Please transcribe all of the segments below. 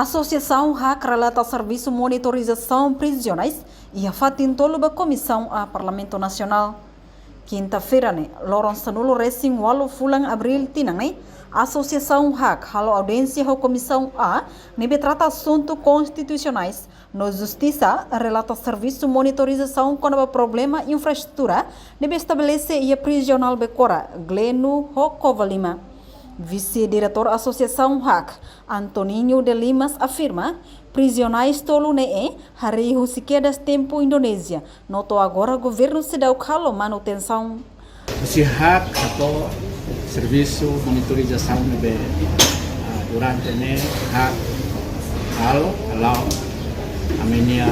Associação HAC relata serviço monitorização prisionais e a fatintolo da Comissão a Parlamento Nacional. Quinta-feira, Lawrence Sanulo Racing Walo Fulang Abril Tinang, Associação HAC halo audiência da Comissão A nebe trata assuntos constitucionais no Justiça relata serviço monitorização quando o problema infraestrutura nebe estabelece e prisional becora Gleno Hokovalima. Vice-diretor Associação HAC, Antoninho de Limas, afirma prisionais tolo nee hari husiquedas tempo Indonésia. Notou agora o governo se dá o calo manutenção. Si HAC atau serviço monitorização nebe durante ne HAC halo a minha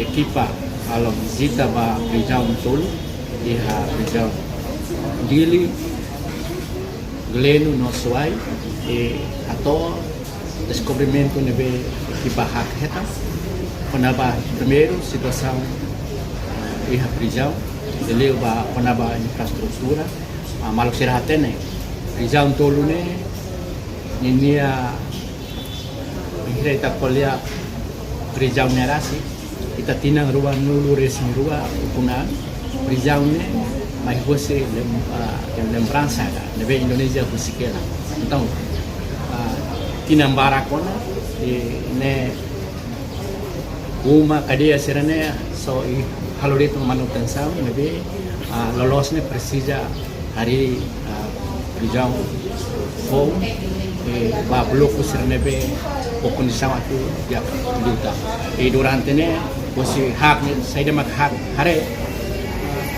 equipa halo visita ba prisão tolo e a prisão Dili Gleno no Suai e atau descobrimento nebe equipa HAC heta penaba primeiro situação e a prisão ele ba penaba infraestrutura maluk sirahatene prisão tolo ne ninia kita kolia prisão nerasi kita tinang rua nulu racing rua punang prisão ne mais você lembrança nebe Indonésia husikela então tinambarakona e ne uma cadeia serane so haloreto manutenção nebe lolosne precisa hari prisão fom e ba bloco sernebe o condição atu dia luta e durante ne você hak saída mak hak hare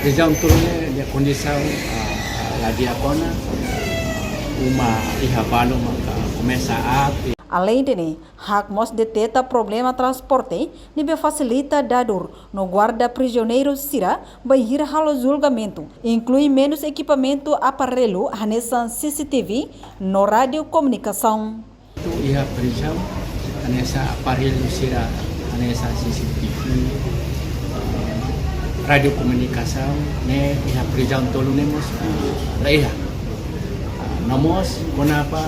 prisão turune dia condição la diakona uma ihabano maka começa a além de HAC mos deteta problema transporte nível facilita dador no guarda prisioneiros sira bahir halo julgamento inclui menos equipamento aparelho hanesan CCTV no rádio comunicação ia prisão hanesa aparelho sira hanesa CCTV rádio comunicação ne ia prisão tolu nemos leha nomos kenapa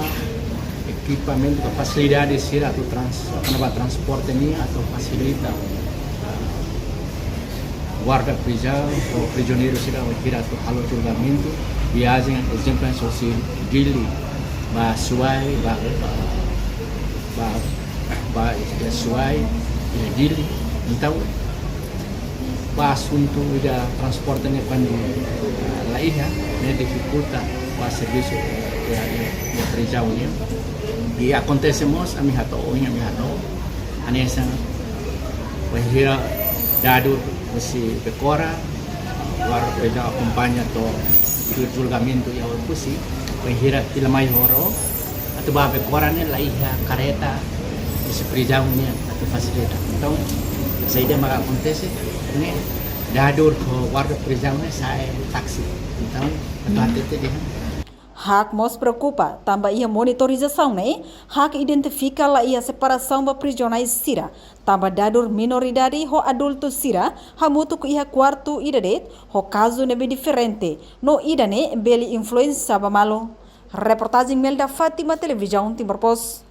equipamento, facilidades sira atau transporte ni atau facilita guarda prisão ou prisioneiro sira kira atau halo julgamento viagem exemplo social Dili ba Suai ba Suai Dili então ba assunto da transporte ne quando laiha ne dificulta ba serviço de prisão ni e acontecemos a mi hato anesa wahira dado si pecora war peda acompanha to julgamento ya pusi wahira tilamai horo atau ba pecora ne laiha careta si prisão ni atau facilita então saída maka acontece ne dado guarda prisão ne sai taxi então atau dia HAC mos preocupa, também ia monitorização, HAC identifica lá ia separação da prisionais sira, também dador minoridade ho adulto sira, hamutu ku ia quarto idadet, ho caso nebe diferente, no idane beli influência ba malo. Reportagem Melda Fátima Televisão Timor Post.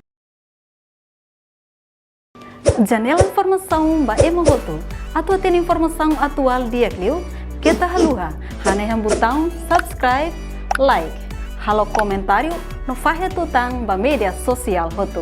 Janela informação ba emogoto, atau tem informação atual dia kliu, kita haluha, hane botão subscribe, like. Halo comentário no Fahia Tutang ba media sosial hotu.